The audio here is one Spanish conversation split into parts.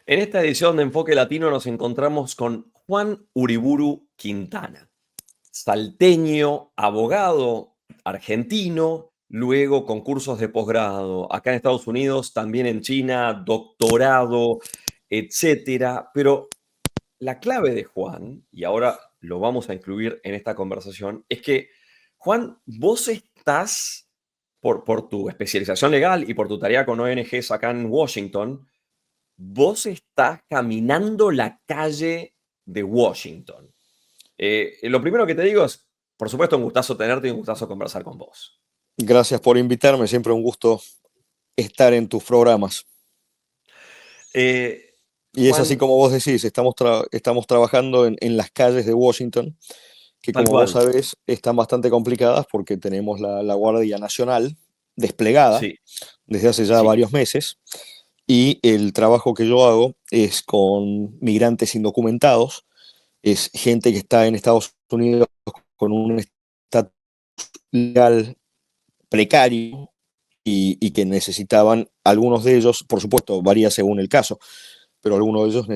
En esta edición de Enfoque Latino nos encontramos con Juan Uriburu Quintana, salteño, abogado argentino, luego con cursos de posgrado acá en Estados Unidos, también en China, doctorado, etcétera. Pero la clave de Juan, y ahora lo vamos a incluir en esta conversación, es que, Juan, vos estás, por tu especialización legal y por tu tarea con ONGs acá en Washington, vos estás caminando la calle de Washington. Lo primero que te digo es, por supuesto, un gustazo tenerte y un gustazo conversar con vos. Gracias por invitarme, siempre un gusto estar en tus programas. Eh, Y es así Juan, como vos decís, estamos trabajando en las calles de Washington, que tal como vos cual. sabés están bastante complicadas porque tenemos la Guardia Nacional desplegada Sí, desde hace ya sí. varios meses y el trabajo que yo hago es con migrantes indocumentados, es gente que está en Estados Unidos con un estatus legal precario y que necesitaban, algunos de ellos, por supuesto, varía según el caso, pero algunos de ellos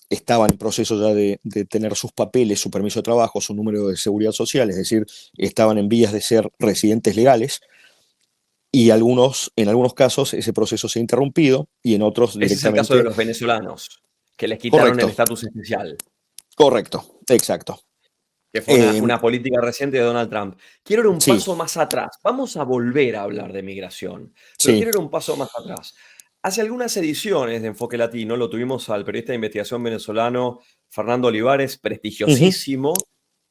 estaban en proceso ya de tener sus papeles, su permiso de trabajo, su número de seguridad social, es decir, estaban en vías de ser residentes legales y en algunos casos ese proceso se ha interrumpido y en otros Ese es el caso de directamente. los venezolanos, que les quitaron el Correcto, estatus especial, correcto, exacto. que fue Eh, una política reciente de Donald Trump. Quiero ir un sí, paso más atrás. Vamos a volver a hablar de migración, pero sí. quiero ir un paso más atrás. Hace algunas ediciones de Enfoque Latino lo tuvimos al periodista de investigación venezolano Fernando Olivares, Ujú, prestigiosísimo,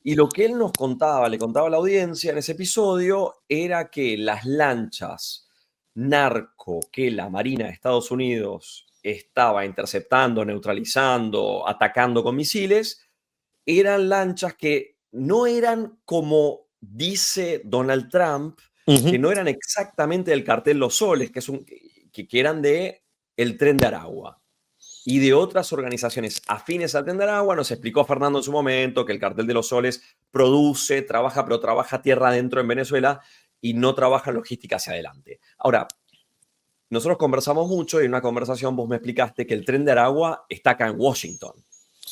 y lo que él nos contaba, le contaba a la audiencia en ese episodio, era que las lanchas narco que la Marina de Estados Unidos estaba interceptando, neutralizando, atacando con misiles, eran lanchas que no eran como dice Donald Trump, ujú. que no eran exactamente del cartel Los Soles, que eran de el Tren de Aragua y de otras organizaciones afines al Tren de Aragua. Nos explicó Fernando en su momento que el cartel de Los Soles produce, trabaja, pero trabaja tierra adentro en Venezuela y no trabaja logística hacia adelante. Ahora, nosotros conversamos mucho y en una conversación vos me explicaste que el Tren de Aragua está acá en Washington.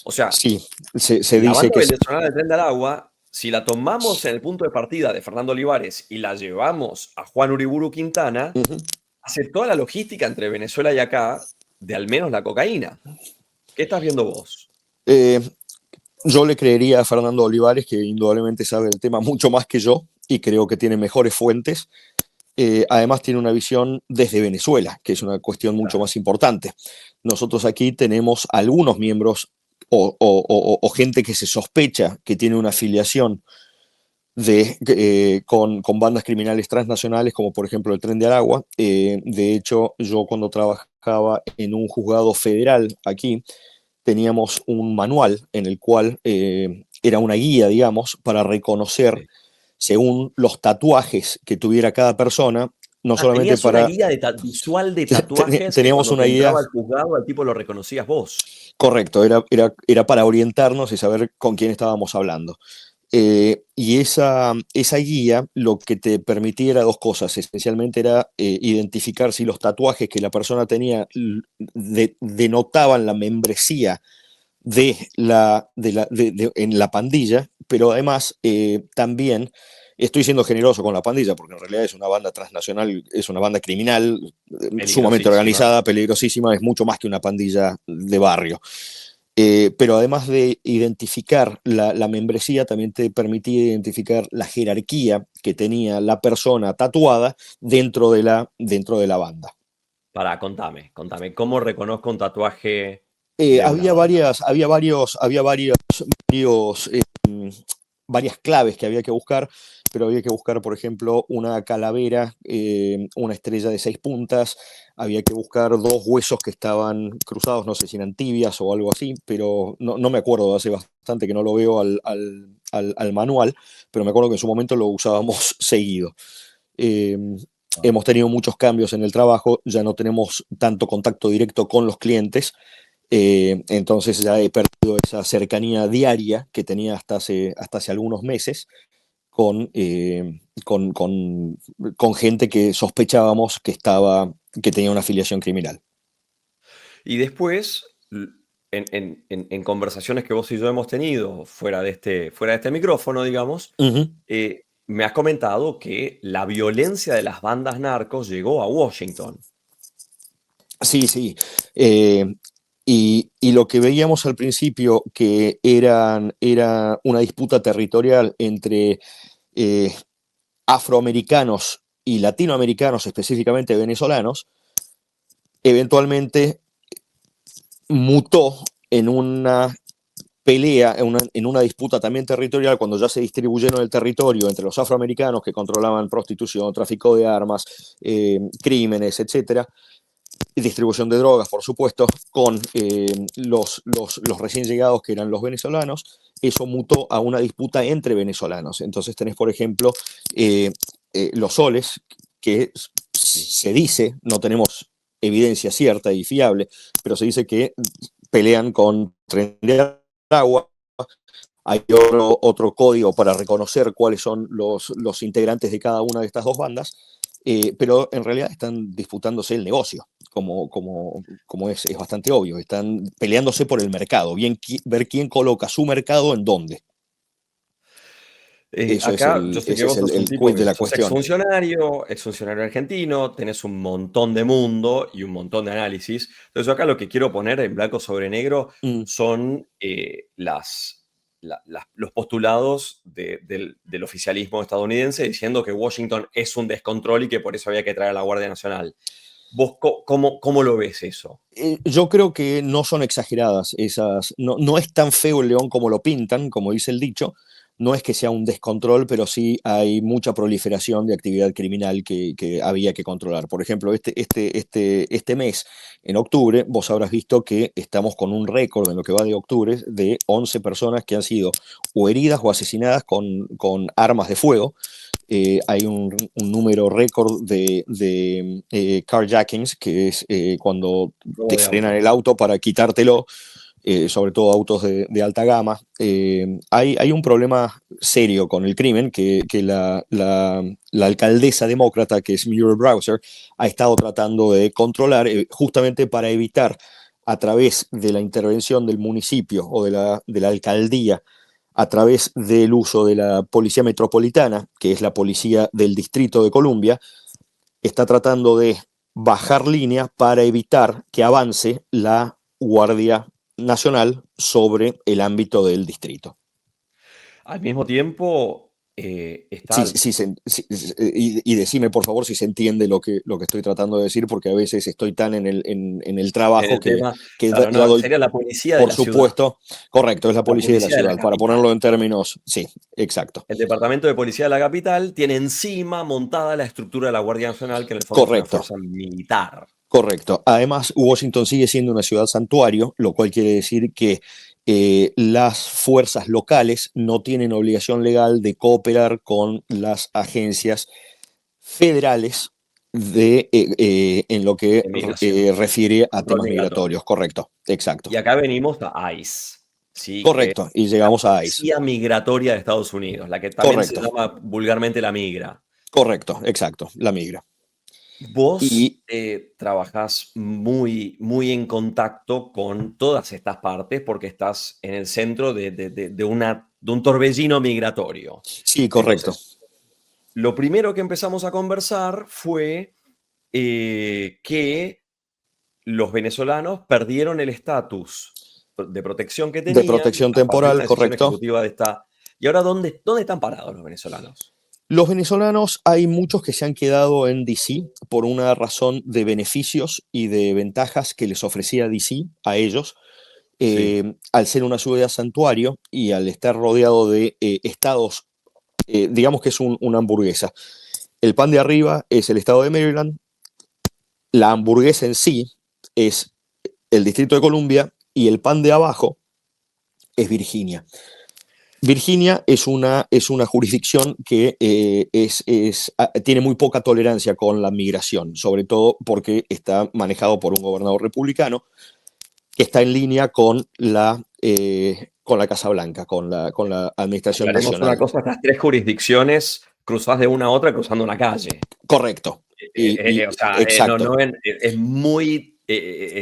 O sea, Sí, se la dice banda que venezolana del Tren de Aragua, si la tomamos en el punto de partida de Fernando Olivares y la llevamos a Juan Uriburu Quintana, ujú. hace toda la logística entre Venezuela y acá de al menos la cocaína. ¿Qué estás viendo vos? Eh, yo le creería a Fernando Olivares, que indudablemente sabe el tema mucho más que yo y creo que tiene mejores fuentes. Además tiene una visión desde Venezuela, que es una cuestión mucho Claro. más importante. Nosotros aquí tenemos algunos miembros o gente que se sospecha que tiene una afiliación con bandas criminales transnacionales, como por ejemplo el Tren de Aragua. De hecho, yo cuando trabajaba en un juzgado federal aquí, teníamos un manual en el cual era una guía, digamos, para reconocer Sí. según los tatuajes que tuviera cada persona, no Ah, solamente tenías una para. guía visual de tatuajes que Teníamos cuando te una guía. entraba al juzgado al tipo lo reconocías vos. Correcto, era para orientarnos y saber con quién estábamos hablando. Y esa guía lo que te permitía era dos cosas. Esencialmente era identificar si los tatuajes que la persona tenía denotaban la membresía en la pandilla, pero además también estoy siendo generoso con la pandilla, porque en realidad es una banda transnacional, es una banda criminal, sumamente Peligrosísima. organizada, peligrosísima, es mucho más que una pandilla de barrio. Pero además de identificar la membresía, también te permitía identificar la jerarquía que tenía la persona tatuada dentro de la banda. Pará, contame, ¿cómo reconozco un tatuaje de una Había banda? varios, varias claves que había que buscar, pero había que buscar, por ejemplo, una calavera, una estrella de 6 puntas, había que buscar dos huesos que estaban cruzados, no sé si eran tibias o algo así, pero no me acuerdo, hace bastante que no lo veo al manual, pero me acuerdo que en su momento lo usábamos seguido. Eh, Hemos tenido muchos cambios en el trabajo, ya no tenemos tanto contacto directo con los clientes, entonces ya he perdido esa cercanía diaria que tenía hasta hace algunos meses con gente que sospechábamos que tenía una afiliación criminal. Y después, en conversaciones que vos y yo hemos tenido fuera de este micrófono, digamos, Ujú. me has comentado que la violencia de las bandas narcos llegó a Washington. Sí, sí. Eh, y lo que veíamos al principio, que era una disputa territorial entre eh, afroamericanos y latinoamericanos, específicamente venezolanos, eventualmente mutó en una pelea, en una disputa también territorial, cuando ya se distribuyeron el territorio entre los afroamericanos que controlaban prostitución, tráfico de armas, crímenes, etcétera, y distribución de drogas, por supuesto, con los recién llegados que eran los venezolanos. Eso mutó a una disputa entre venezolanos. Entonces tenés, por ejemplo, eh, los soles, que Sí. se dice, no tenemos evidencia cierta y fiable, pero se dice que pelean con Tren de Agua. Hay otro código para reconocer cuáles son los integrantes de cada una de estas dos bandas, pero en realidad están disputándose el negocio, como es bastante obvio. Están peleándose por el mercado, ver quién coloca su mercado en dónde. Eso es Acá yo sé que ese es vos sos un el tipo quid de que la sos cuestión. exfuncionario argentino, tenés un montón de mundo y un montón de análisis. Entonces yo acá lo que quiero poner en blanco sobre negro Mm. son los postulados del oficialismo estadounidense diciendo que Washington es un descontrol y que por eso había que traer a la Guardia Nacional. ¿Vos cómo lo ves eso? Yo creo que no son exageradas esas. No, no es tan feo el león como lo pintan, como dice el dicho. No es que sea un descontrol, pero sí hay mucha proliferación de actividad criminal que había que controlar. Por ejemplo, este mes, en octubre, vos habrás visto que estamos con un récord en lo que va de octubre de 11 personas que han sido o heridas o asesinadas con armas de fuego. Hay un número récord de carjackings, que es cuando te Robo de frenan el autos. auto para quitártelo, sobre todo autos de alta gama. Hay un problema serio con el crimen que la alcaldesa demócrata, que es Muriel Browser, ha estado tratando de controlar, justamente para evitar, a través de la intervención del municipio o de la alcaldía, a través del uso de la policía metropolitana, que es la policía del Distrito de Columbia, está tratando de bajar línea para evitar que avance la Guardia Nacional sobre el ámbito del distrito. Al mismo tiempo, Sí, está sí, y decime por favor si se entiende lo que estoy tratando de decir, porque a veces estoy tan en el en trabajo el tema, que claro, ya no, doy, sería la policía de por la ciudad, supuesto, correcto, es la la policía de la policía de la ciudad, para capital. ponerlo en términos, sí, exacto, El departamento de policía de la capital tiene encima montada la estructura de la Guardia Nacional, que en el fondo es una correcto. fuerza militar. Correcto. Además, Washington sigue siendo una ciudad santuario, lo cual quiere decir que las fuerzas locales no tienen obligación legal de cooperar con las agencias federales en lo que De migración, refiere a control temas migratorio. migratorios. Correcto, exacto. Y acá venimos a ICE, ¿sí? Que es Correcto. Y la llegamos a ICE. policía migratoria de Estados Unidos, la que también se Correcto, llama vulgarmente la migra. correcto, exacto, la migra. Vos Y trabajás muy en contacto con todas estas partes porque estás en el centro de un torbellino migratorio. sí, correcto. Entonces, lo primero que empezamos a conversar fue que los venezolanos perdieron el estatus de protección que De tenían protección a partir de temporal, una decisión correcto. ejecutiva de esta. ¿Y ahora dónde están parados los venezolanos? Los venezolanos, hay muchos que se han quedado en DC por una razón de beneficios y de ventajas que les ofrecía DC a ellos, Sí, al ser una ciudad santuario y al estar rodeado de estados, digamos que es una hamburguesa. El pan de arriba es el estado de Maryland, la hamburguesa en sí es el Distrito de Columbia y el pan de abajo es Virginia. Virginia es una jurisdicción que tiene muy poca tolerancia con la migración, sobre todo porque está manejado por un gobernador republicano que está en línea con la Casa Blanca, con la administración aclaremos una nacional. cosa, estas tres jurisdicciones cruzás de una a otra cruzando una calle. Correcto. Y O sea, no, exacto, no es muy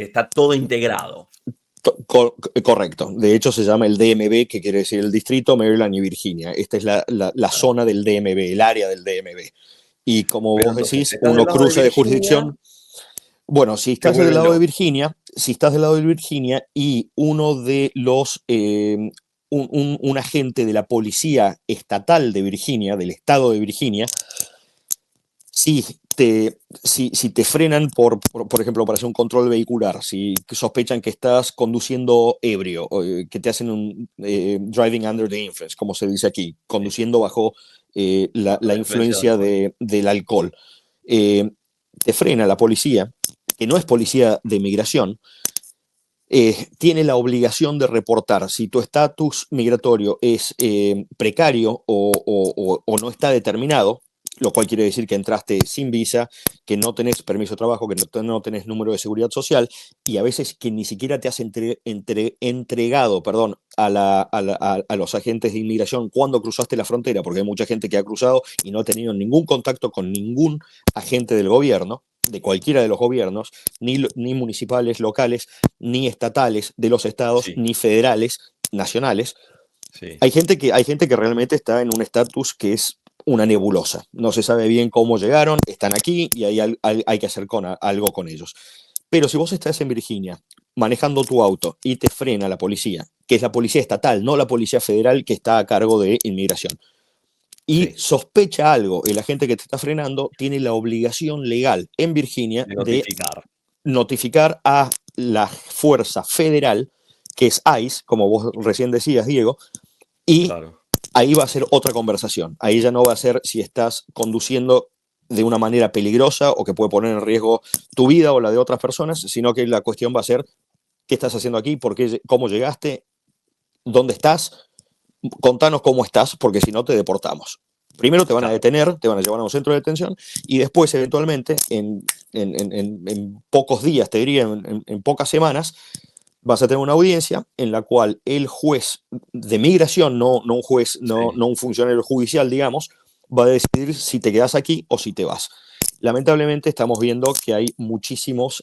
está todo integrado. Correcto. De hecho, se llama el DMV, que quiere decir el Distrito, Maryland y Virginia. Esta es la zona del DMV, el área del DMV. Y como Pero vos entonces, decís, estás del uno lado de cruza de Virginia, jurisdicción. Bueno, si te estás del vuelven lado de loco. Virginia, si estás del lado de Virginia y uno de los, un agente de la policía estatal de Virginia, del estado de Virginia, si si te frenan por ejemplo, para hacer un control vehicular, si sospechan que estás conduciendo ebrio, o, que te hacen un driving under the influence, como se dice aquí, Sí, conduciendo bajo la la influencia de influencia alcohol. del alcohol, eh, te frena la policía, que no es policía de migración, tiene la obligación de reportar si tu estatus migratorio es precario o no está determinado, lo cual quiere decir que entraste sin visa, que no tenés permiso de trabajo, que no tenés número de seguridad social y a veces que ni siquiera te has entregado, perdón, a los agentes de inmigración cuando cruzaste la frontera, porque hay mucha gente que ha cruzado y no ha tenido ningún contacto con ningún agente del gobierno, de cualquiera de los gobiernos, ni municipales, locales, ni estatales de los estados, Sí, ni federales, nacionales. sí, Hay gente que realmente está en un estatus que es una nebulosa. No se sabe bien cómo llegaron, están aquí y hay que hacer algo con ellos. Pero si vos estás en Virginia manejando tu auto y te frena la policía, que es la policía estatal, no la policía federal que está a cargo de inmigración, y sí. sospecha algo, el agente que te está frenando tiene la obligación legal en Virginia De de notificar. notificar a la fuerza federal, que es ICE, como vos recién decías, Diego, y Claro. ahí va a ser otra conversación. Ahí ya no va a ser si estás conduciendo de una manera peligrosa o que puede poner en riesgo tu vida o la de otras personas, sino que la cuestión va a ser qué estás haciendo aquí, por qué, cómo llegaste, dónde estás, contanos cómo estás, porque si no te deportamos. Primero te van a Claro. detener, te van a llevar a un centro de detención y después, eventualmente, en pocos días, te diría, en pocas semanas, vas a tener una audiencia en la cual el juez de migración, no un juez, Sí. no un funcionario judicial, digamos, va a decidir si te quedas aquí o si te vas. Lamentablemente estamos viendo que hay muchísimos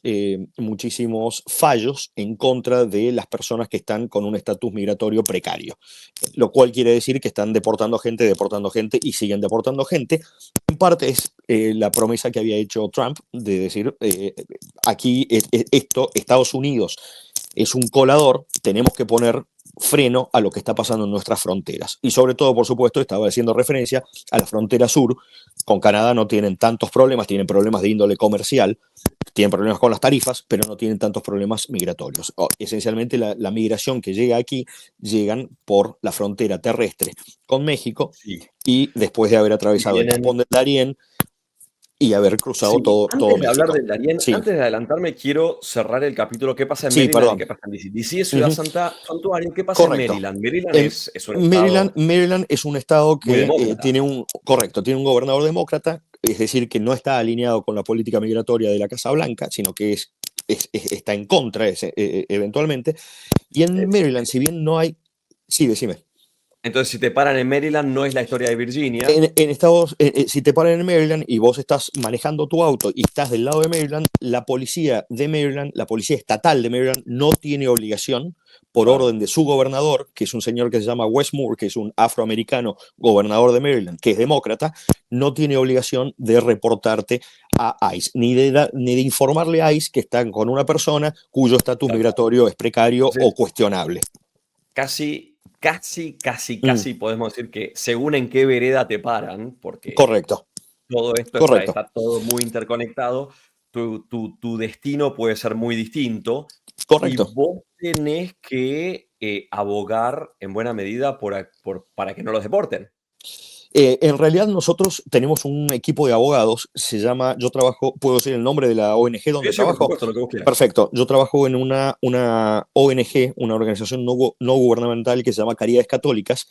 fallos en contra de las personas que están con un estatus migratorio precario, lo cual quiere decir que están deportando gente y siguen deportando gente. En parte es la promesa que había hecho Trump de decir, aquí Estados Unidos es un colador, tenemos que poner freno a lo que está pasando en nuestras fronteras. Y sobre todo, por supuesto, estaba haciendo referencia a la frontera sur. Con Canadá no tienen tantos problemas, tienen problemas de índole comercial, tienen problemas con las tarifas, pero no tienen tantos problemas migratorios. Esencialmente la migración que llega aquí llegan por la frontera terrestre con México Sí. y después de haber Y atravesado el tapón vienen. del Darién y haber cruzado Sí, todo antes de hablar México. del Darién, Sí, antes de adelantarme, quiero cerrar el capítulo ¿qué pasa en sí, Maryland y perdón. qué pasa en DC? DC es ciudad Ujú. santa, santuario, ¿qué pasa en Correcto. Maryland? Maryland En es un Maryland, estado Maryland es un estado muy que demócrata. tiene un gobernador demócrata, es decir, que no está alineado con la política migratoria de la Casa Blanca, sino que está en contra eventualmente. Y en Eh, Maryland, si bien no hay... Sí, decime. Entonces, si te paran en Maryland, no es la historia de Virginia. Si te paran en Maryland y vos estás manejando tu auto y estás del lado de Maryland, la policía de Maryland, la policía estatal de Maryland, no tiene obligación, por Claro. orden de su gobernador, que es un señor que se llama Wes Moore, que es un afroamericano gobernador de Maryland, que es demócrata, no tiene obligación de reportarte a ICE, ni de informarle a ICE que están con una persona cuyo estatus Tal cual. migratorio es precario o Entonces, cuestionable. casi Mm, podemos decir que según en qué vereda te paran, porque correcto, todo esto correcto, está todo muy interconectado, tu destino puede ser muy distinto y correcto. vos tenés que abogar en buena medida para que no los deporten. En realidad nosotros tenemos un equipo de abogados, yo trabajo, ¿puedo decir el nombre de la ONG Sí, donde sí, por trabajo? supuesto, lo que vos quieras. Perfecto, yo trabajo en una ONG, una organización no gubernamental que se llama Caridades Católicas,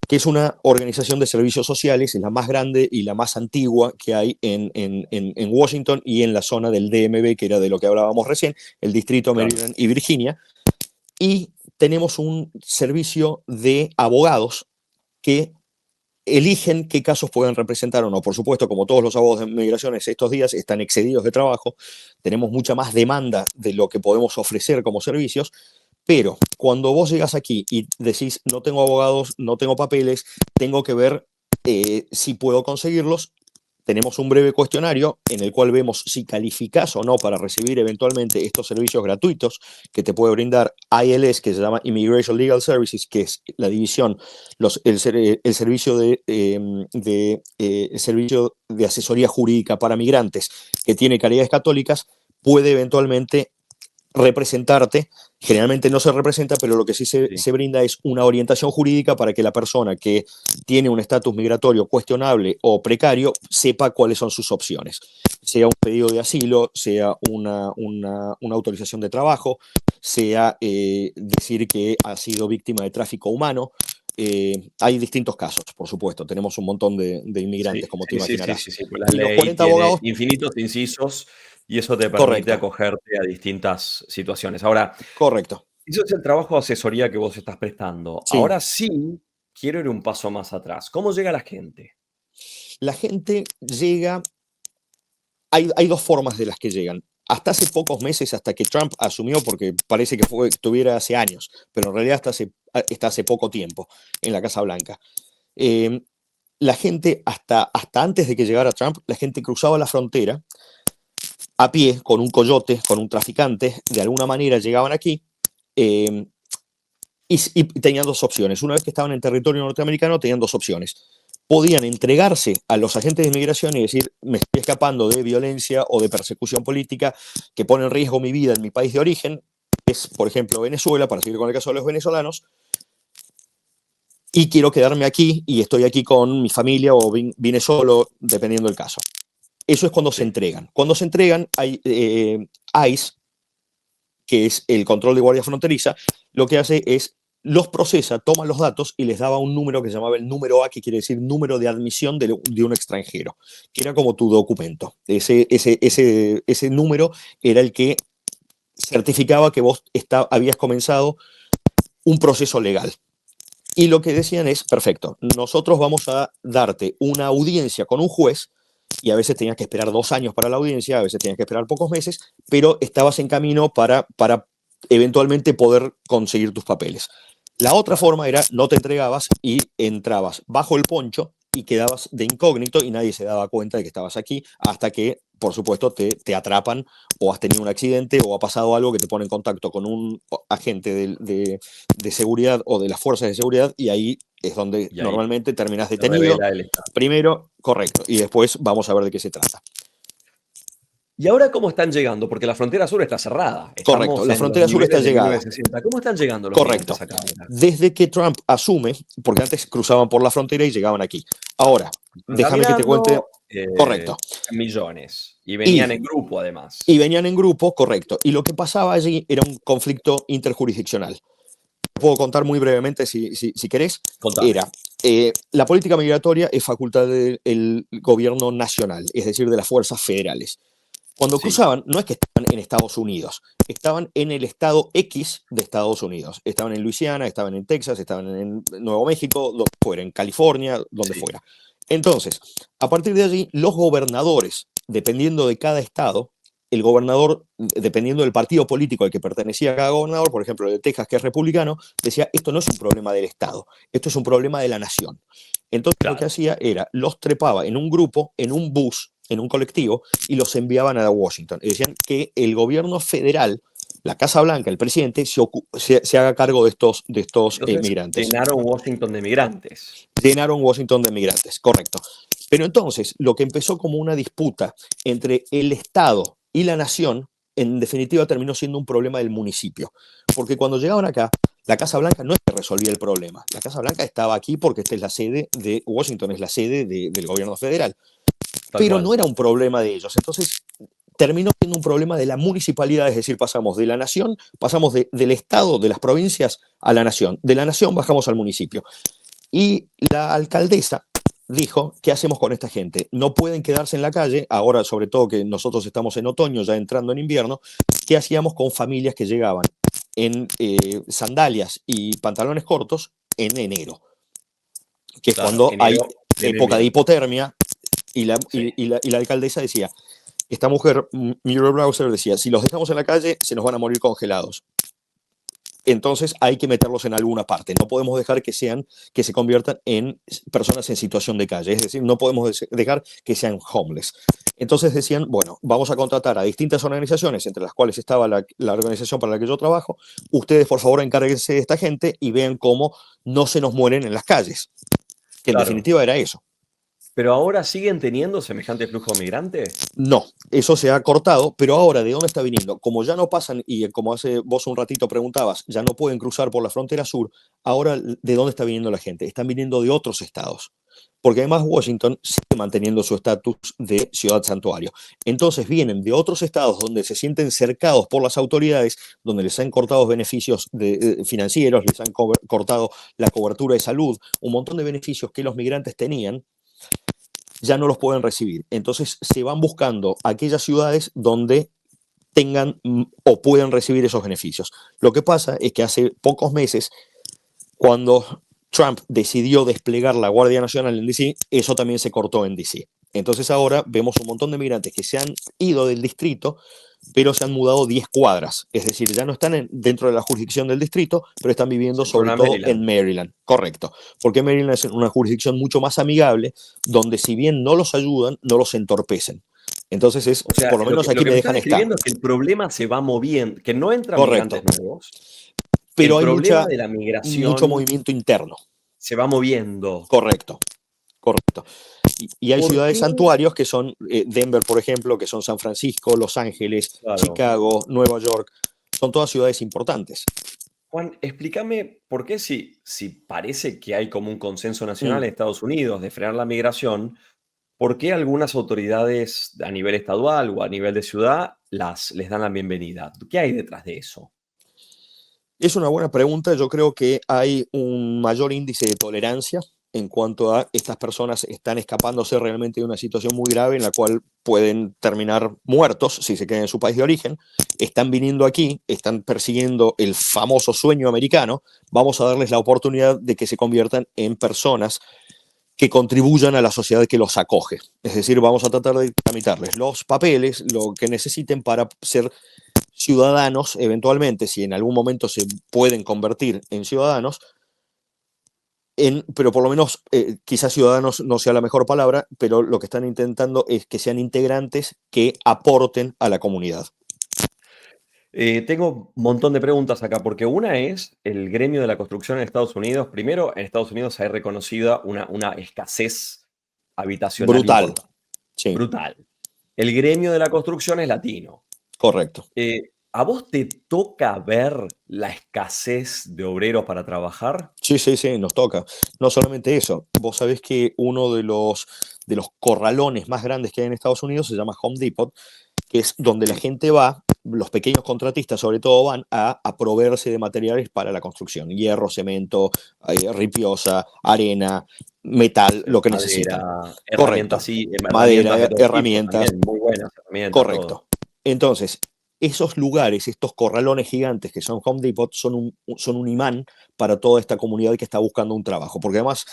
que es una organización de servicios sociales, es la más grande y la más antigua que hay en Washington y en la zona del DMV, que era de lo que hablábamos recién, el Distrito Claro. Maryland y Virginia, y tenemos un servicio de abogados que eligen qué casos pueden representar o no. Por supuesto, como todos los abogados de migraciones estos días están excedidos de trabajo, tenemos mucha más demanda de lo que podemos ofrecer como servicios, pero cuando vos llegas aquí y decís, no tengo abogados, no tengo papeles, tengo que ver si puedo conseguirlos, tenemos un breve cuestionario en el cual vemos si calificás o no para recibir eventualmente estos servicios gratuitos que te puede brindar ILS, que se llama Immigration Legal Services, que es la división, el servicio el servicio de asesoría jurídica para migrantes que tiene Caridades Católicas, puede eventualmente representarte. Generalmente no se representa, pero lo que sí se brinda es una orientación jurídica para que la persona que tiene un estatus migratorio cuestionable o precario sepa cuáles son sus opciones. Sea un pedido de asilo, sea una autorización de trabajo, sea decir que ha sido víctima de tráfico humano. Hay distintos casos, por supuesto. Tenemos un montón de inmigrantes, como te imaginarás. Sí. Pues la Y los ley 40 tiene abogados, infinitos incisos y eso te permite correcto, acogerte a distintas situaciones. Ahora, correcto. eso es el trabajo de asesoría que vos estás prestando. Sí, Ahora sí, quiero ir un paso más atrás. ¿Cómo llega la gente? la gente llega. Hay dos formas de las que llegan. Hasta hace pocos meses, hasta que Trump asumió, porque parece que estuviera hace años, pero en realidad está hace poco tiempo en la Casa Blanca. Eh, la gente, hasta antes de que llegara Trump, la gente cruzaba la frontera a pie, con un coyote, con un traficante, de alguna manera llegaban aquí eh, y tenían dos opciones. Una vez que estaban en territorio norteamericano, tenían dos opciones. Podían entregarse a los agentes de inmigración y decir, me estoy escapando de violencia o de persecución política que pone en riesgo mi vida en mi país de origen, es, por ejemplo, Venezuela, para seguir con el caso de los venezolanos, y quiero quedarme aquí y estoy aquí con mi familia o vine solo, dependiendo del caso. Eso es cuando se Sí. entregan. Cuando se entregan, hay ICE, que es el control de guardia fronteriza, lo que hace es los procesa, toma los datos y les daba un número que se llamaba el número A, que quiere decir número de admisión de un extranjero, que era como tu documento. Ese número era el que certificaba que vos habías comenzado un proceso legal. Y lo que decían es, perfecto, nosotros vamos a darte una audiencia con un juez, y a veces tenías que esperar 2 años para la audiencia, a veces tenías que esperar pocos meses, pero estabas en camino para eventualmente poder conseguir tus papeles. La otra forma era, no te entregabas y entrabas bajo el poncho y quedabas de incógnito y nadie se daba cuenta de que estabas aquí hasta que, por supuesto, te atrapan o has tenido un accidente o ha pasado algo que te pone en contacto con un agente de seguridad o de las fuerzas de seguridad y ahí es donde Y ahí normalmente terminas se detenido. revela el estado. Primero, correcto, y después vamos a ver de qué se trata. ¿Y ahora cómo están llegando? Porque la frontera sur está cerrada. Correcto, Estamos la en los frontera sur está niveles de llegada. 1960. ¿Cómo están llegando los Correcto. migrantes acá ahora? Desde que Trump asume, porque antes cruzaban por la frontera y llegaban aquí. Ahora, Están déjame que te cuente. caminando Correcto. millones. Y Y, venían en grupo, además. y venían en grupo, correcto. Y lo que pasaba allí era un conflicto interjurisdiccional. Puedo contar muy brevemente si querés. Contame. Era, la política migratoria es facultad del gobierno nacional, es decir, de las fuerzas federales. Cuando Sí, cruzaban, no es que estaban en Estados Unidos, estaban en el estado X de Estados Unidos. Estaban en Luisiana, estaban en Texas, estaban en Nuevo México, donde fuera, en California, donde sí. fuera. Entonces, a partir de allí, los gobernadores, dependiendo de cada estado, el gobernador, dependiendo del partido político al que pertenecía cada gobernador, por ejemplo, el de Texas, que es republicano, decía, esto no es un problema del estado, esto es un problema de la nación. Entonces, lo que Claro. hacía era, los trepaba en un grupo, en un bus, en un colectivo, y los enviaban a Washington. Y decían que el gobierno federal, la Casa Blanca, el presidente, se haga cargo de estos Entonces, migrantes. llenaron Washington de migrantes. Llenaron Washington de migrantes, correcto. Pero entonces, lo que empezó como una disputa entre el Estado y la nación, en definitiva terminó siendo un problema del municipio. Porque cuando llegaban acá, la Casa Blanca no es que resolvía el problema. La Casa Blanca estaba aquí porque esta es la sede de Washington, es la sede del gobierno federal. Tal Pero cual. no era un problema de ellos. Entonces, terminó siendo un problema de la municipalidad, es decir, pasamos de la nación, pasamos del Estado, de las provincias, a la nación. De la nación bajamos al municipio. Y la alcaldesa dijo, ¿qué hacemos con esta gente? No pueden quedarse en la calle, ahora sobre todo que nosotros estamos en otoño, ya entrando en invierno, ¿qué hacíamos con familias que llegaban en sandalias y pantalones cortos en enero? que es Claro, cuando hay generó época de tremendo. hipotermia, y la, Sí. y la alcaldesa decía, esta mujer, Muriel Browser, decía, si los dejamos en la calle, se nos van a morir congelados. Entonces hay que meterlos en alguna parte. No podemos dejar que se conviertan en personas en situación de calle. Es decir, no podemos dejar que sean homeless. Entonces decían, bueno, vamos a contratar a distintas organizaciones, entre las cuales estaba la organización para la que yo trabajo. Ustedes, por favor, encárguense de esta gente y vean cómo no se nos mueren en las calles. Que en Claro. definitiva era eso. ¿Pero ahora siguen teniendo semejante flujo migrante? No, eso se ha cortado, pero ahora, ¿de dónde está viniendo? Como ya no pasan, y como hace vos un ratito preguntabas, ya no pueden cruzar por la frontera sur, ahora, ¿de dónde está viniendo la gente? Están viniendo de otros estados. Porque además Washington sigue manteniendo su estatus de ciudad santuario. Entonces vienen de otros estados donde se sienten cercados por las autoridades, donde les han cortado beneficios financieros, les han cortado la cobertura de salud, un montón de beneficios que los migrantes tenían, ya no los pueden recibir. Entonces se van buscando aquellas ciudades donde tengan o puedan recibir esos beneficios. Lo que pasa es que hace pocos meses, cuando Trump decidió desplegar la Guardia Nacional en DC, eso también se cortó en DC. Entonces ahora vemos un montón de migrantes que se han ido del distrito, pero se han mudado 10 cuadras. Es decir, ya no están dentro de la jurisdicción del distrito, pero están viviendo Se fueron sobre a todo Maryland. en Maryland. Correcto. Porque Maryland es una jurisdicción mucho más amigable, donde si bien no los ayudan, no los entorpecen. Entonces es, O sea, por lo menos lo aquí que me me estás dejan estar. describiendo es que el problema se va moviendo, que no entran Correcto. migrantes nuevos. Pero El hay problema de la mucho migración movimiento interno. se va moviendo. Correcto. Correcto. Y hay ¿Por ciudades qué? santuarios que son Denver, por ejemplo, que son San Francisco, Los Ángeles, Claro. Chicago, Nueva York. Son todas ciudades importantes. Juan, explícame por qué si parece que hay como un consenso nacional Mm. en Estados Unidos de frenar la migración, ¿por qué algunas autoridades a nivel estadual o a nivel de ciudad les dan la bienvenida? ¿Qué hay detrás de eso? Es una buena pregunta. Yo creo que hay un mayor índice de tolerancia en cuanto a estas personas están escapándose realmente de una situación muy grave en la cual pueden terminar muertos si se quedan en su país de origen. Están viniendo aquí, están persiguiendo el famoso sueño americano. Vamos a darles la oportunidad de que se conviertan en personas que contribuyan a la sociedad que los acoge. Es decir, vamos a tratar de tramitarles los papeles, lo que necesiten para ser ciudadanos, eventualmente, si en algún momento se pueden convertir en ciudadanos, pero por lo menos quizás ciudadanos no sea la mejor palabra, pero lo que están intentando es que sean integrantes que aporten a la comunidad. Tengo un montón de preguntas acá, porque una es el gremio de la construcción en Estados Unidos. Primero, en Estados Unidos hay reconocida una escasez habitacional Brutal, importante, sí, brutal. El gremio de la construcción es latino. correcto. ¿A vos te toca ver la escasez de obreros para trabajar? Sí, sí, sí, nos toca. No solamente eso, vos sabés que uno de los corralones más grandes que hay en Estados Unidos se llama Home Depot, que es donde la Sí, gente va, los pequeños contratistas sobre todo van a proveerse de materiales para la construcción, hierro, cemento, ripiosa, arena, metal, sí. lo que necesitan. Madera, Correcto. herramientas, sí, Madera, herramientas de todo tipo herramientas, también, muy buenas herramientas, todo. correcto. Entonces, esos lugares, estos corralones gigantes que son Home Depot, son un imán para toda esta comunidad que está buscando un trabajo, porque además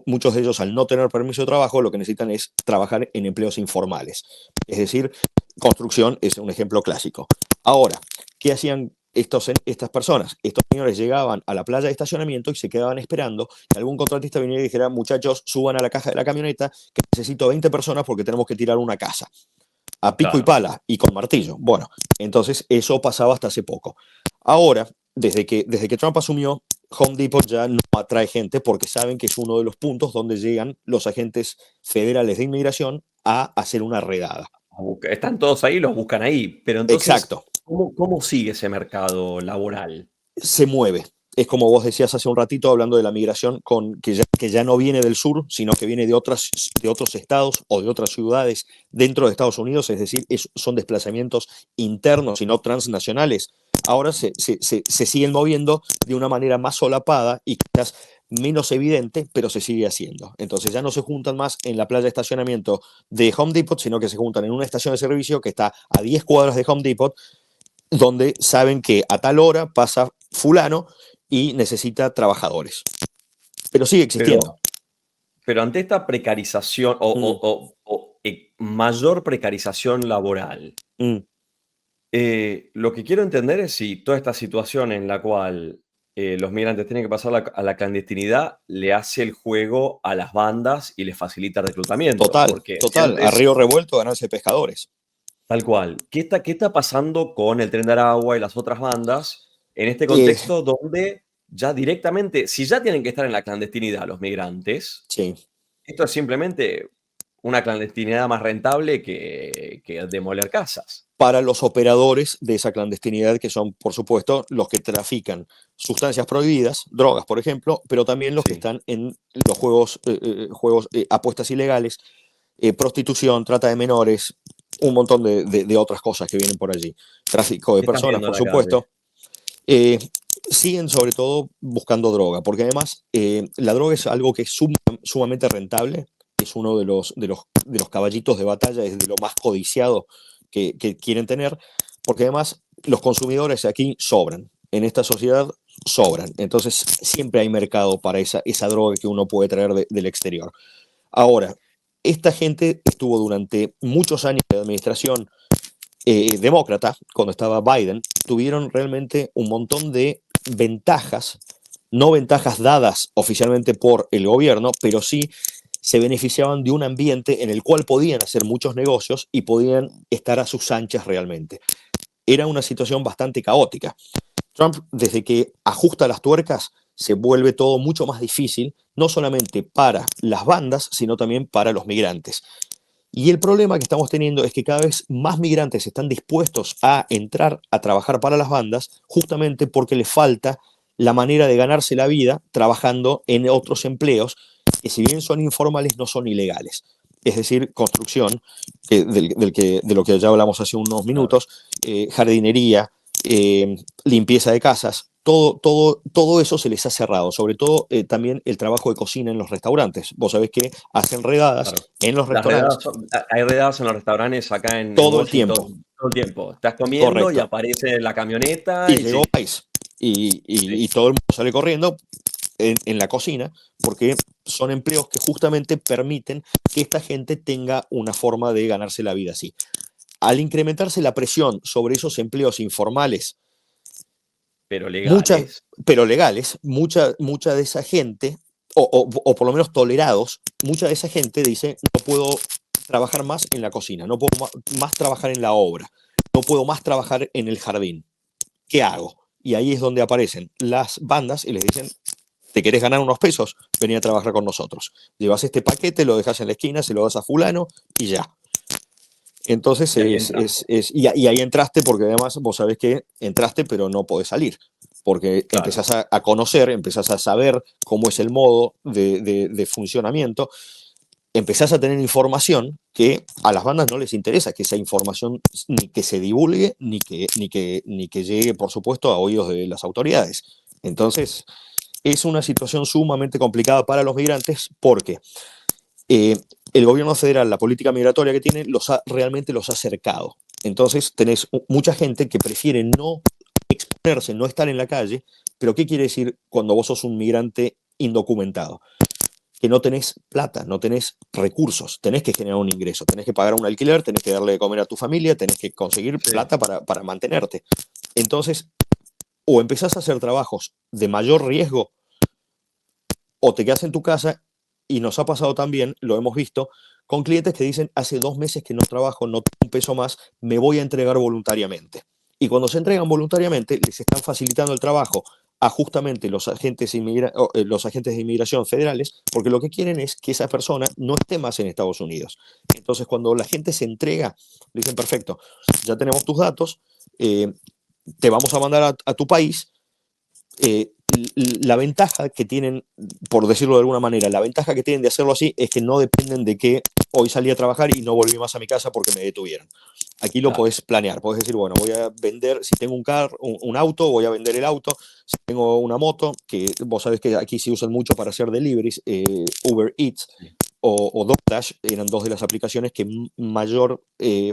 muchos de ellos al no tener permiso de trabajo lo que necesitan es trabajar en empleos informales. Es decir, construcción es un ejemplo clásico. Ahora, ¿qué hacían estas personas? Estos señores llegaban a la playa de estacionamiento y se quedaban esperando que algún contratista viniera y dijera, muchachos, suban a la caja de la camioneta que necesito 20 personas porque tenemos que tirar una casa a pico y Claro. pala y con martillo. Bueno, entonces eso pasaba hasta hace poco. Ahora, desde que Trump asumió, Home Depot ya no atrae gente porque saben que es uno de los puntos donde llegan los agentes federales de inmigración a hacer una redada. Están todos ahí, los buscan ahí. Pero entonces, Exacto. ¿cómo sigue ese mercado laboral? Se mueve. Es como vos decías hace un ratito hablando de la migración que ya no viene del sur, sino que viene de otros estados o de otras ciudades dentro de Estados Unidos, es decir, son desplazamientos internos y no transnacionales. Ahora se siguen moviendo de una manera más solapada y quizás menos evidente, pero se sigue haciendo. Entonces ya no se juntan más en la playa de estacionamiento de Home Depot, sino que se juntan en una estación de servicio que está a 10 cuadras de Home Depot, donde saben que a tal hora pasa fulano y necesita trabajadores. Pero sigue Pero existiendo. pero ante esta precarización o, Mm, mayor precarización laboral, mm, lo que quiero entender es si toda esta situación en la cual los migrantes tienen que pasar a la clandestinidad le hace el juego a las bandas y les facilita el reclutamiento, total, porque si total. A antes, río revuelto ganarse pescadores. tal cual, qué está pasando con el Tren de Aragua y las otras bandas en este Eh, contexto donde ya directamente, si ya tienen que estar en la clandestinidad los migrantes, sí. esto es simplemente una clandestinidad más rentable que demoler casas? Para los operadores de esa clandestinidad, que son, por supuesto, los que trafican sustancias prohibidas, drogas, por ejemplo, pero también los que Sí. están en los apuestas ilegales, prostitución, trata de menores, un montón de otras cosas que vienen por allí. Tráfico de ¿Qué están personas, viendo en por la calle? supuesto. Eh, Siguen sobre todo buscando droga, porque además la droga es algo que es sumamente rentable, es uno de los caballitos de batalla, es de lo más codiciado que quieren tener, porque además los consumidores aquí sobran, en esta sociedad sobran, entonces siempre hay mercado para esa droga que uno puede traer del exterior. Ahora, esta gente estuvo durante muchos años de administración demócrata, cuando estaba Biden, tuvieron realmente un montón de ventajas, no ventajas dadas oficialmente por el gobierno, pero sí se beneficiaban de un ambiente en el cual podían hacer muchos negocios y podían estar a sus anchas realmente. Era una situación bastante caótica. Trump, desde que ajusta las tuercas, se vuelve todo mucho más difícil, no solamente para las bandas, sino también para los migrantes. Y el problema que estamos teniendo es que cada vez más migrantes están dispuestos a entrar a trabajar para las bandas justamente porque les falta la manera de ganarse la vida trabajando en otros empleos que si bien son informales no son ilegales. Es decir, construcción, de lo que ya hablamos hace unos Claro. minutos, jardinería, limpieza de casas, todo eso se les ha cerrado, sobre todo también el trabajo de cocina en los restaurantes. Vos sabés que hacen redadas Claro. en los Las redadas restaurantes hay redadas en los restaurantes acá en todo el tiempo, Washington todo el tiempo. Estás comiendo y correcto. aparece la camioneta Y y llegó sí, Vice sí, y todo el mundo sale corriendo en la cocina porque son empleos que justamente permiten que esta gente tenga una forma de ganarse la vida así. Al incrementarse la presión sobre esos empleos informales, pero muchas, legales. pero legales, mucha de esa gente, o por lo menos tolerados, mucha de esa gente dice, no puedo trabajar más en la cocina, no puedo más trabajar en la obra, no puedo más trabajar en el jardín. ¿Qué hago? Y ahí es donde aparecen las bandas y les dicen, ¿te querés ganar unos pesos? Vení a trabajar con nosotros. Llevas este paquete, lo dejas en la esquina, se lo das a fulano y ya. Entonces, Y ahí entraste. y ahí entraste porque además vos sabés que entraste pero no podés salir. Porque Claro, empezás a conocer, empezás a saber cómo es el modo de funcionamiento, empezás a tener información que a las bandas no les interesa que esa información ni que se divulgue, ni que llegue, por supuesto, a oídos de las autoridades. Entonces, es una situación sumamente complicada para los migrantes porque el gobierno federal, la política migratoria que tiene, realmente los ha cercado. Entonces, tenés mucha gente que prefiere no exponerse, no estar en la calle, pero ¿qué quiere decir cuando vos sos un migrante indocumentado? Que no tenés plata, no tenés recursos, tenés que generar un ingreso, tenés que pagar un alquiler, tenés que darle de comer a tu familia, tenés que conseguir sí. plata para mantenerte. Entonces, o empezás a hacer trabajos de mayor riesgo o te quedas en tu casa y nos ha pasado también, lo hemos visto, con clientes que dicen, hace 2 meses que no trabajo, no tengo un peso más, me voy a entregar voluntariamente. Y cuando se entregan voluntariamente, les están facilitando el trabajo a justamente los agentes de inmigración federales, porque lo que quieren es que esa persona no esté más en Estados Unidos. Entonces, cuando la gente se entrega, le dicen, perfecto, ya tenemos tus datos, te vamos a mandar a tu país, eh, la ventaja que tienen, por decirlo de alguna manera, la ventaja que tienen de hacerlo así es que no dependen de que hoy salí a trabajar y no volví más a mi casa porque me detuvieron. Aquí lo Claro. podés planear, podés decir, bueno, voy a vender, si tengo un auto, voy a vender el auto, si tengo una moto, que vos sabés que aquí se usan mucho para hacer deliveries, Uber Eats Sí. o DoorDash eran dos de las aplicaciones que mayor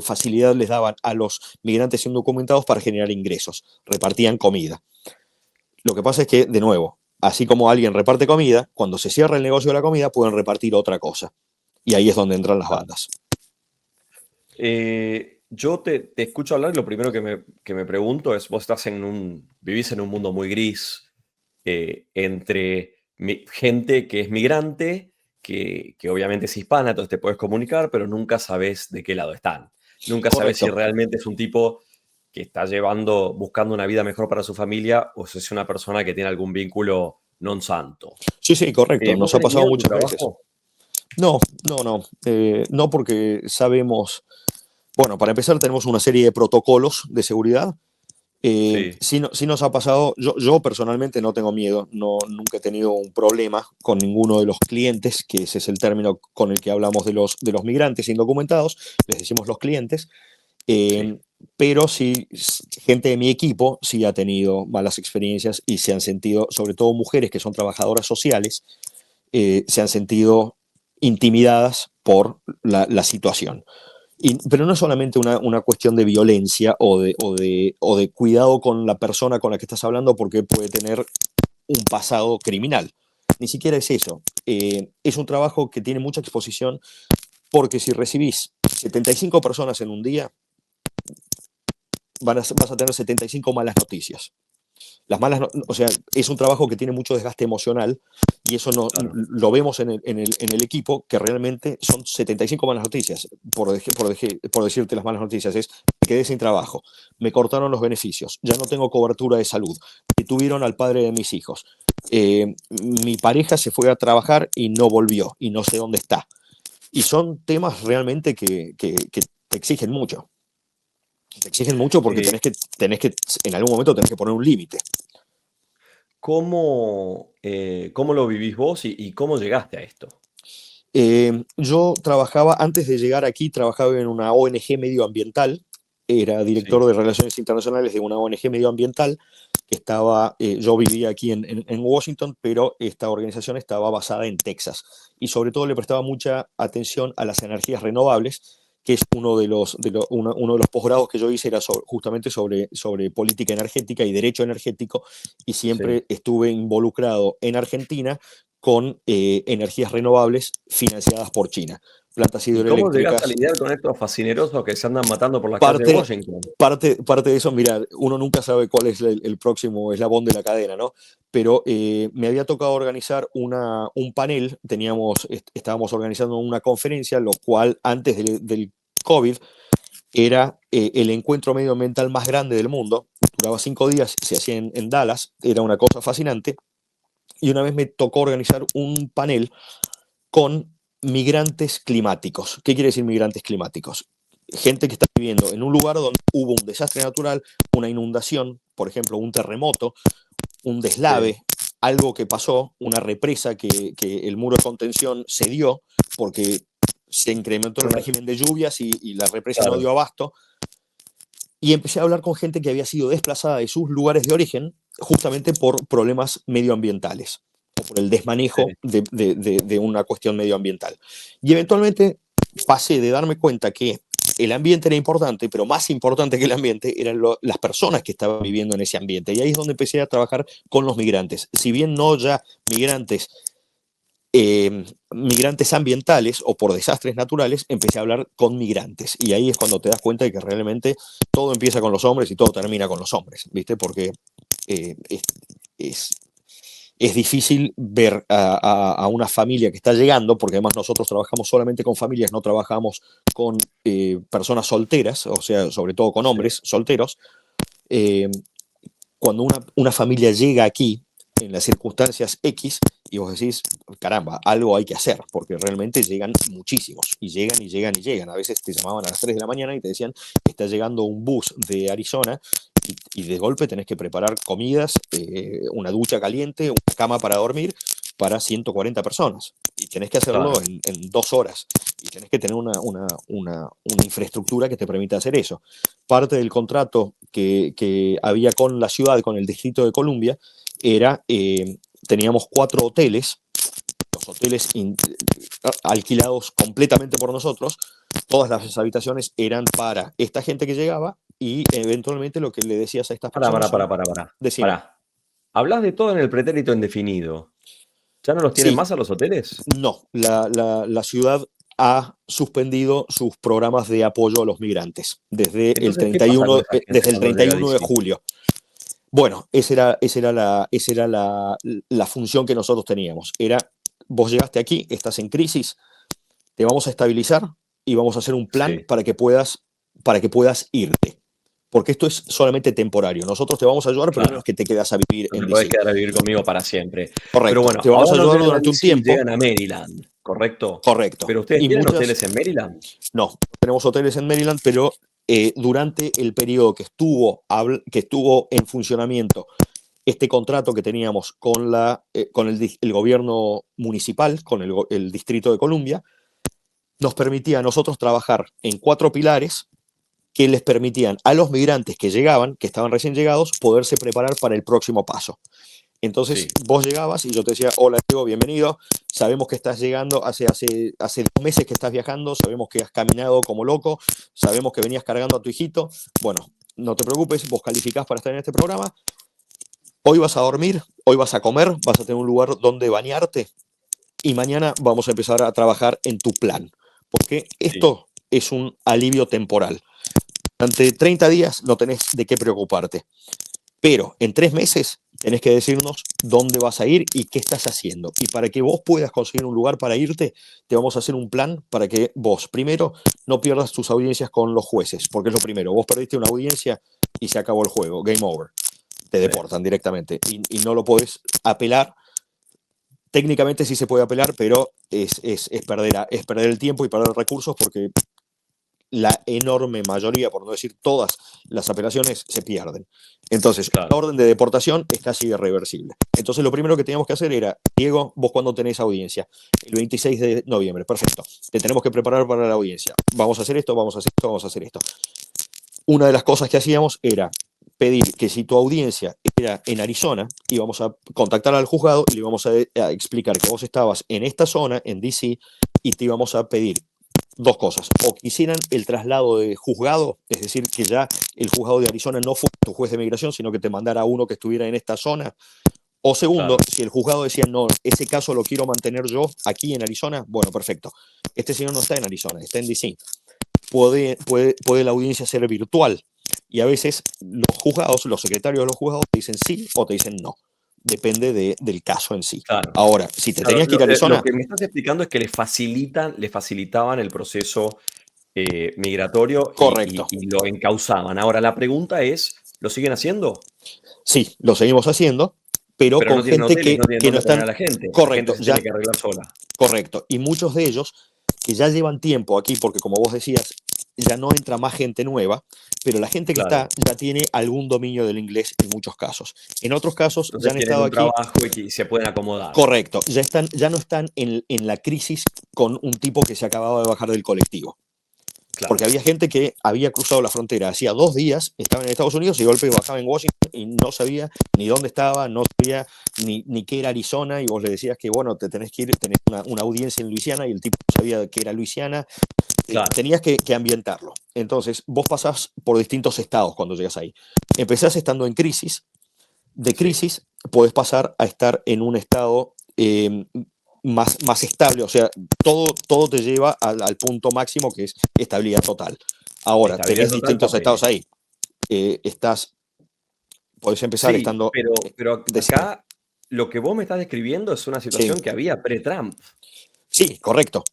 facilidad les daban a los migrantes indocumentados para generar ingresos, repartían comida. Lo que pasa es que, de nuevo, así como alguien reparte comida, cuando se cierra el negocio de la comida pueden repartir otra cosa. Y ahí es donde entran las Claro. bandas. Yo te escucho hablar y lo primero que me pregunto es, vos vivís en un mundo muy gris, entre gente que es migrante, que obviamente es hispana, entonces te puedes comunicar, pero nunca sabes de qué lado están. Nunca sabes si Correcto. realmente es un tipo que está buscando una vida mejor para su familia, o si es una persona que tiene algún vínculo non santo. Sí, sí, correcto. ¿Vos Nos ha tenés pasado miedo en tu muchas veces. trabajo? No, no, no. No porque sabemos, bueno, para empezar tenemos una serie de protocolos de seguridad. Sí, Sí nos ha pasado, yo personalmente no tengo miedo, no, nunca he tenido un problema con ninguno de los clientes, que ese es el término con el que hablamos de los migrantes indocumentados, les decimos los clientes. sí. Eh, pero sí, gente de mi equipo sí ha tenido malas experiencias y se han sentido, sobre todo mujeres que son trabajadoras sociales, se han sentido intimidadas por la situación. Pero no es solamente una cuestión de violencia o de cuidado con la persona con la que estás hablando porque puede tener un pasado criminal. Ni siquiera es eso. Es un trabajo que tiene mucha exposición porque si recibís 75 personas en un día, vas a tener 75 malas noticias. Las malas, o sea, es un trabajo que tiene mucho desgaste emocional y eso no, Claro. lo vemos en el equipo, que realmente son 75 malas noticias, por decirte las malas noticias, es me quedé sin trabajo, me cortaron los beneficios, ya no tengo cobertura de salud, detuvieron al padre de mis hijos, mi pareja se fue a trabajar y no volvió y no sé dónde está. Y son temas realmente que te exigen mucho. Te exigen mucho porque Eh, en algún momento tenés que poner un límite. ¿Cómo lo vivís vos y cómo llegaste a esto? Yo trabajaba, antes de llegar aquí, trabajaba en una ONG medioambiental, era Sí, director de Relaciones Internacionales de una ONG medioambiental que estaba, yo vivía aquí en Washington, pero esta organización estaba basada en Texas y sobre todo le prestaba mucha atención a las energías renovables, que es uno de los posgrados que yo hice era justamente sobre política energética y derecho energético y sí. siempre estuve involucrado en Argentina con energías renovables financiadas por China, plantas ¿Y cómo llegás a hidroeléctricas. lidiar con estos fascinerosos que se andan matando por las calles de Parte, Washington? parte de eso, mira, uno nunca sabe cuál es el próximo eslabón de la cadena, ¿no? Pero me había tocado organizar un panel, estábamos organizando una conferencia, lo cual antes del COVID era el encuentro medioambiental más grande del mundo, duraba 5 días, se hacía en Dallas, era una cosa fascinante, y una vez me tocó organizar un panel con migrantes climáticos. ¿Qué quiere decir migrantes climáticos? Gente que está viviendo en un lugar donde hubo un desastre natural, una inundación, por ejemplo, un terremoto, un Sí, deslave, algo que pasó, una represa que el muro de contención se dio porque se incrementó el claro, régimen de lluvias y la represa no claro. dio abasto. Y empecé a hablar con gente que había sido desplazada de sus lugares de origen justamente por problemas medioambientales o por el desmanejo Sí. de una cuestión medioambiental. Y eventualmente pasé de darme cuenta que el ambiente era importante, pero más importante que el ambiente eran las personas que estaban viviendo en ese ambiente. Y ahí es donde empecé a trabajar con los migrantes. Si bien no ya migrantes migrantes ambientales o por desastres naturales, empecé a hablar con migrantes. Y ahí es cuando te das cuenta de que realmente todo empieza con los hombres y todo termina con los hombres, ¿viste? Porque eh, es, es, es difícil ver a una familia que está llegando, porque además nosotros trabajamos solamente con familias, no trabajamos con personas solteras, o sea, sobre todo con Sí. hombres solteros. Eh, Cuando una familia llega aquí en las circunstancias X y vos decís, caramba, algo hay que hacer, porque realmente llegan muchísimos y llegan y llegan y llegan. A veces te llamaban a las 3 de la mañana y te decían, está llegando un bus de Arizona y de golpe tenés que preparar comidas, una ducha caliente, una cama para dormir para 140 personas. Y tenés que hacerlo Claro. en 2 horas. Y tenés que tener una infraestructura que te permita hacer eso. Parte del contrato que había con la ciudad, con el Distrito de Columbia, era, teníamos 4 hoteles, los hoteles alquilados completamente por nosotros, todas las habitaciones eran para esta gente que llegaba y eventualmente lo que le decías a estas Pará, personas pará, pará, son, pará, pará. decime, Pará. Hablas de todo en el pretérito indefinido. ¿Ya no los tienen Sí, más a los hoteles? no, la ciudad ha suspendido sus programas de apoyo a los migrantes Entonces, ¿qué pasa con esa gente desde el cuando llega a 31 de DC? julio. Bueno, esa era la función que nosotros teníamos. Era, vos llegaste aquí, estás en crisis, te vamos a estabilizar y vamos a hacer un plan Sí, para que puedas irte. Porque esto es solamente temporario. Nosotros te vamos a ayudar, pero no es claro. que te quedas a vivir No en te podés DC. quedar a vivir conmigo para siempre. Pero Correcto. bueno, Te vamos ahora a no ayudar llegan a durante un DC, tiempo. llegan a Maryland, ¿correcto? Correcto. ¿Pero ustedes Y tienen muchas, hoteles en Maryland? no, tenemos hoteles en Maryland, pero durante el periodo que estuvo en funcionamiento este contrato que teníamos con el gobierno municipal, con el Distrito de Columbia, nos permitía a nosotros trabajar en 4 pilares que les permitían a los migrantes que llegaban, que estaban recién llegados, poderse preparar para el próximo paso. Entonces Sí, vos llegabas y yo te decía, hola Diego, bienvenido, sabemos que estás llegando, hace 2 meses que estás viajando, sabemos que has caminado como loco, sabemos que venías cargando a tu hijito, bueno, no te preocupes, vos calificás para estar en este programa, hoy vas a dormir, hoy vas a comer, vas a tener un lugar donde bañarte y mañana vamos a empezar a trabajar en tu plan, porque sí, esto es un alivio temporal. Durante 30 días no tenés de qué preocuparte. Pero en 3 meses tenés que decirnos dónde vas a ir y qué estás haciendo. Y para que vos puedas conseguir un lugar para irte, te vamos a hacer un plan para que vos, primero, no pierdas tus audiencias con los jueces, porque es lo primero. Vos perdiste una audiencia y se acabó el juego, game over. Te sí, deportan directamente y no lo podés apelar. Técnicamente sí se puede apelar, pero es perder el tiempo y perder recursos porque la enorme mayoría, por no decir todas las apelaciones, se pierden. Entonces, la claro. orden de deportación es casi irreversible. Entonces, lo primero que teníamos que hacer era, Diego, vos cuando tenés audiencia, el 26 de noviembre, perfecto, te tenemos que preparar para la audiencia. Vamos a hacer esto, vamos a hacer esto, vamos a hacer esto. Una de las cosas que hacíamos era pedir que si tu audiencia era en Arizona, íbamos a contactar al juzgado y le íbamos a explicar que vos estabas en esta zona, en DC, y te íbamos a pedir 2 cosas. O que hicieran el traslado de juzgado, es decir, que ya el juzgado de Arizona no fue tu juez de migración, sino que te mandara a uno que estuviera en esta zona. O segundo, Claro, si el juzgado decía, no, ese caso lo quiero mantener yo aquí en Arizona, bueno, perfecto. Este señor no está en Arizona, está en DC. Puede la audiencia ser virtual. Y a veces los juzgados, los secretarios de los juzgados te dicen sí o te dicen no. Depende del caso en sí. claro. Ahora, si te Claro, tenías que ir a lo Arizona, que me estás explicando es que le facilitaban el proceso migratorio correcto. y lo encausaban. Ahora, la pregunta es, ¿lo siguen haciendo? Sí, lo seguimos haciendo, pero Pero con no tienen gente hotel y no tienen que no dónde poner están a la gente. La gente correcto, se tiene ya que arreglar sola. correcto. Y muchos de ellos que ya llevan tiempo aquí, porque como vos decías, ya no entra más gente nueva, pero la gente que está Claro. ya tiene algún dominio del inglés en muchos casos. En otros casos ya Entonces han tienen estado un aquí, trabajo y se pueden acomodar. correcto, ya no están en la crisis con un tipo que se acababa de bajar del colectivo. Porque Claro, había gente que había cruzado la frontera hacía 2 días, estaba en Estados Unidos y de golpe bajaba en Washington y no sabía ni dónde estaba, no sabía ni qué era Arizona y vos le decías que, bueno, te tenés que ir, tenés una audiencia en Luisiana y el tipo no sabía que era Luisiana. claro. Tenías que ambientarlo. Entonces, vos pasás por distintos estados cuando llegas ahí. Empezás estando en crisis, de Sí, crisis podés pasar a estar en un estado más estable, o sea, todo te lleva al punto máximo que es estabilidad total. Ahora, estabilidad tenés total, distintos estados papeles. ahí. Podés empezar Sí, estando... pero decime. acá lo que vos me estás describiendo es una Sí, situación que había pre-Trump. sí, correcto.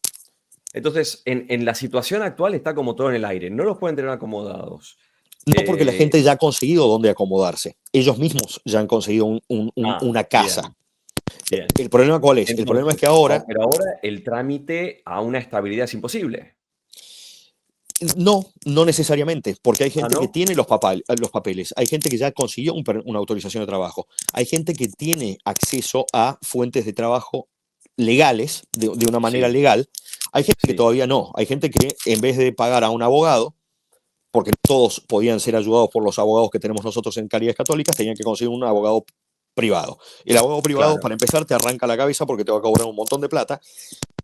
Entonces, en la situación actual está como todo en el aire. No los pueden tener acomodados. No porque la Eh, gente ya ha conseguido dónde acomodarse. Ellos mismos ya han conseguido una casa. bien, bien. ¿El problema cuál es? El problema es Entonces, que ahora pero ahora el trámite a una estabilidad es imposible. no necesariamente, porque hay Ah, gente que ¿no? tiene los papeles, hay gente que ya consiguió una autorización de trabajo, hay gente que tiene acceso a fuentes de trabajo legales, de una manera Sí, legal, hay gente que sí, todavía no, hay gente que en vez de pagar a un abogado, porque todos podían ser ayudados por los abogados que tenemos nosotros en Caridades Católicas, tenían que conseguir un abogado privado. El abogado privado, claro, para empezar, te arranca la cabeza porque te va a cobrar un montón de plata,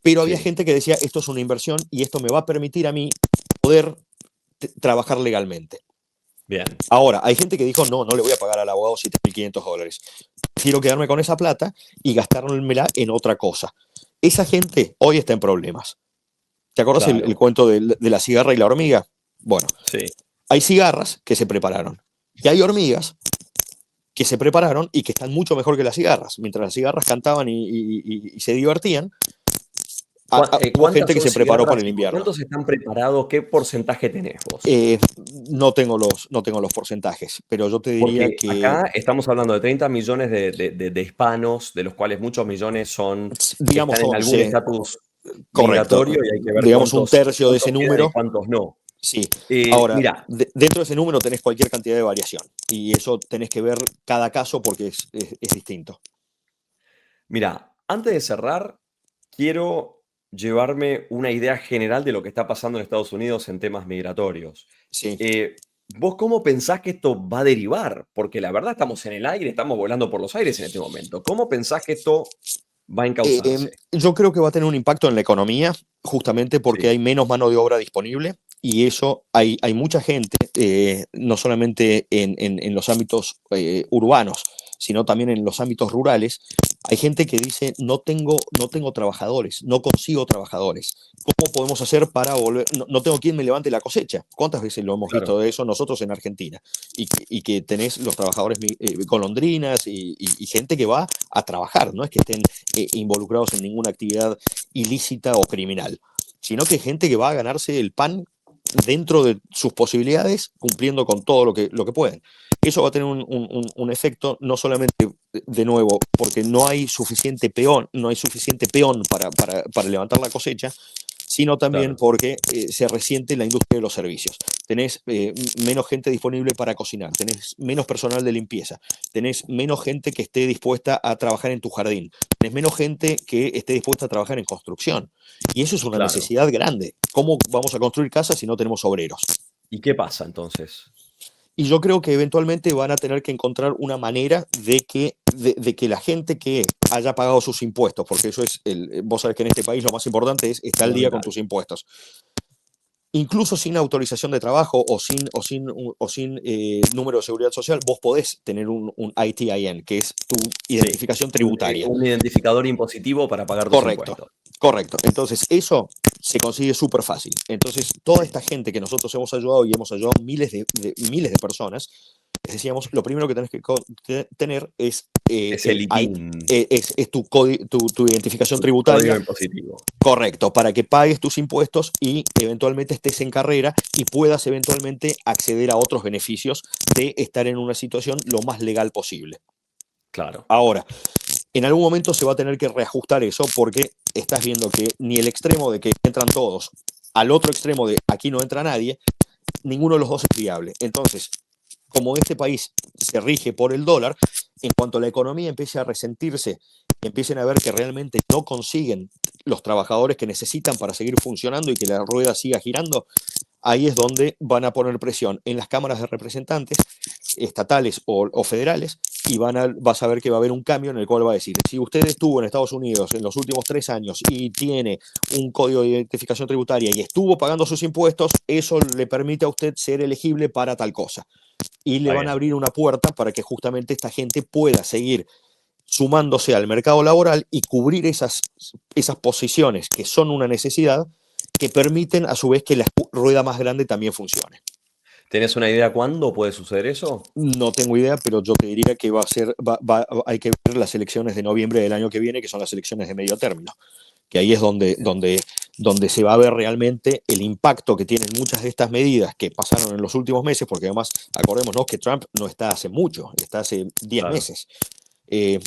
pero había sí, gente que decía, esto es una inversión y esto me va a permitir a mí poder trabajar legalmente. Bien, Ahora, hay gente que dijo, no, no le voy a pagar al abogado $7.500. Quiero quedarme con esa plata y gastármela en otra cosa. Esa gente hoy está en problemas. ¿Te acuerdas el claro, cuento de la cigarra y la hormiga? Bueno, sí. hay cigarras que se prepararon y hay hormigas que se prepararon y que están mucho mejor que las cigarras. Mientras las cigarras cantaban y se divertían, hubo ¿Cuántas gente que son se preparó para cigarras el y invierno. cuántos están preparados? ¿Qué porcentaje tenés vos? Eh, no tengo los porcentajes, pero yo te diría Porque que, acá estamos hablando de 30 millones de hispanos, de los cuales muchos millones digamos, están en algún 11, estatus correcto, migratorio y hay que ver digamos un tercio de ese cuántos quedan y número, cuántos no. sí. Ahora, Mira, dentro de ese número tenés cualquier cantidad de variación y eso tenés que ver cada caso porque es distinto. mira, antes de cerrar, quiero llevarme una idea general de lo que está pasando en Estados Unidos en temas migratorios. Sí. ¿Vos cómo pensás que esto va a derivar? Porque la verdad estamos en el aire, estamos volando por los aires en este momento. ¿Cómo pensás que esto va a encauzarse? Yo creo que va a tener un impacto en la economía, justamente porque Sí, hay menos mano de obra disponible y eso hay mucha gente, no solamente en los ámbitos urbanos, sino también en los ámbitos rurales. Hay gente que dice, no tengo trabajadores, no consigo trabajadores. ¿Cómo podemos hacer para volver? No, no tengo quien me levante la cosecha. ¿Cuántas veces lo hemos claro, visto de eso nosotros en Argentina? Y que tenés los trabajadores golondrinas y gente que va a trabajar, no es que estén involucrados en ninguna actividad ilícita o criminal, sino que gente que va a ganarse el pan dentro de sus posibilidades, cumpliendo con todo lo que pueden. Eso va a tener un efecto no solamente, de nuevo, porque no hay suficiente peón, no hay suficiente peón para levantar la cosecha, sino también claro. porque se resiente la industria de los servicios. Tenés menos gente disponible para cocinar, tenés menos personal de limpieza, tenés menos gente que esté dispuesta a trabajar en tu jardín, tenés menos gente que esté dispuesta a trabajar en construcción. Y eso es una Claro. necesidad grande. ¿Cómo vamos a construir casas si no tenemos obreros? ¿Y qué pasa entonces? Y yo creo que eventualmente van a tener que encontrar una manera de que la gente que haya pagado sus impuestos, porque eso es, vos sabés que en este país lo más importante es estar al día con Fundamental. tus impuestos, incluso sin autorización de trabajo o sin número de seguridad social, vos podés tener un ITIN, que es tu Sí. identificación tributaria. Un identificador impositivo para pagar tus Correcto, impuestos. correcto. Entonces, eso se consigue súper fácil. Entonces, toda Sí. esta gente que nosotros hemos ayudado y hemos ayudado miles de personas, les decíamos, lo primero que tenés que tener es, Es el ITIN, es tu identificación tu código tributaria. impositivo. Correcto, para que pagues tus impuestos y eventualmente estés en carrera y puedas eventualmente acceder a otros beneficios de estar en una situación lo más legal posible. Claro. Ahora, en algún momento se va a tener que reajustar eso porque estás viendo que ni el extremo de que entran todos al otro extremo de aquí no entra nadie, ninguno de los dos es viable. Entonces, como este país se rige por el dólar, en cuanto la economía empiece a resentirse, empiecen a ver que realmente no consiguen los trabajadores que necesitan para seguir funcionando y que la rueda siga girando, ahí es donde van a poner presión en las cámaras de representantes, estatales o federales, y vas a ver que va a haber un cambio en el cual va a decir, si usted estuvo en Estados Unidos en los últimos 3 años y tiene un código de identificación tributaria y estuvo pagando sus impuestos, eso le permite a usted ser elegible para tal cosa. Y le Está van a bien. abrir una puerta para que justamente esta gente pueda seguir sumándose al mercado laboral y cubrir esas posiciones que son una necesidad, que permiten a su vez que la rueda más grande también funcione. ¿Tenés una idea cuándo puede suceder eso? No tengo idea, pero yo te diría que va a ser, hay que ver las elecciones de noviembre del año que viene, que son las elecciones de medio término, que ahí es donde se va a ver realmente el impacto que tienen muchas de estas medidas que pasaron en los últimos meses, porque además acordémonos que Trump no está hace mucho, está hace 10 Claro. meses. Eh,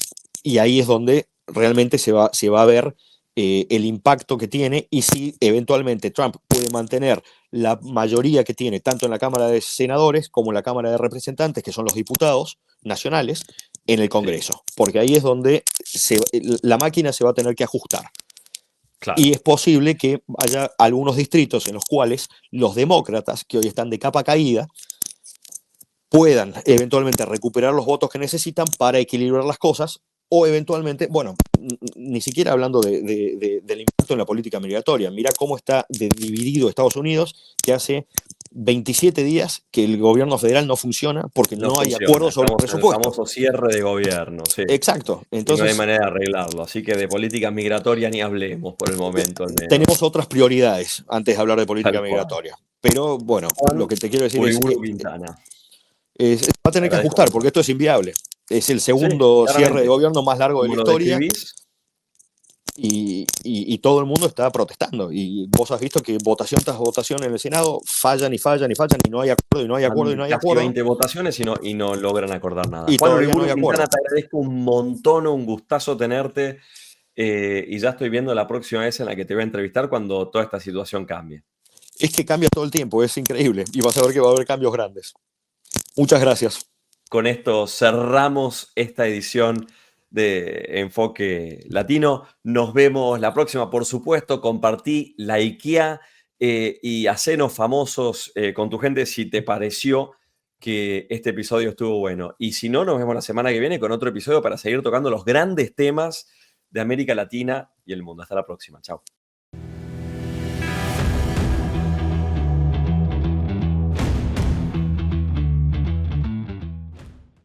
y ahí es donde realmente se va a ver el impacto que tiene y si eventualmente Trump puede mantener la mayoría que tiene tanto en la Cámara de Senadores como en la Cámara de Representantes, que son los diputados nacionales, en el Sí, Congreso, porque ahí es donde la máquina se va a tener que ajustar. Y claro. es posible que haya algunos distritos en los cuales los demócratas, que hoy están de capa caída, puedan eventualmente recuperar los votos que necesitan para equilibrar las cosas o eventualmente, bueno, ni siquiera hablando del impacto en la política migratoria, mira cómo está dividido Estados Unidos, que hace 27 días que el gobierno federal no funciona porque No no hay funciona. acuerdo sobre el Estamos en el presupuesto. famoso cierre de gobierno, sí. Exacto. Y no hay Entonces, manera de arreglarlo. Así que de política migratoria ni hablemos por el momento, al menos. tenemos otras prioridades antes de hablar de política Tal cual. migratoria. Pero bueno, lo Juan que te quiero decir Uriburu Quintana. va a Te tener que agradezco ajustar mucho. porque esto es inviable. Es el Sí, segundo cierre de claramente. gobierno más largo de la Como lo historia describís, y todo el mundo está protestando. Y vos has visto que votación tras votación en el Senado fallan y fallan y fallan y no hay acuerdo y no hay acuerdo y van no hay casi acuerdo 20 votaciones y no logran acordar nada. y Juan todavía no Uriburu hay Quintana, acuerdo. te agradezco un montón, un gustazo tenerte. Y ya estoy viendo la próxima vez en la que te voy a entrevistar cuando toda esta situación cambie. Es que cambia todo el tiempo, es increíble. Y vas a ver que va a haber cambios grandes. Muchas gracias. Con esto cerramos esta edición de Enfoque Latino. Nos vemos la próxima, por supuesto. Compartí, likeá y hacenos famosos con tu gente si te pareció que este episodio estuvo bueno. Y si no, nos vemos la semana que viene con otro episodio para seguir tocando los grandes temas de América Latina y el mundo. Hasta la próxima. Chao.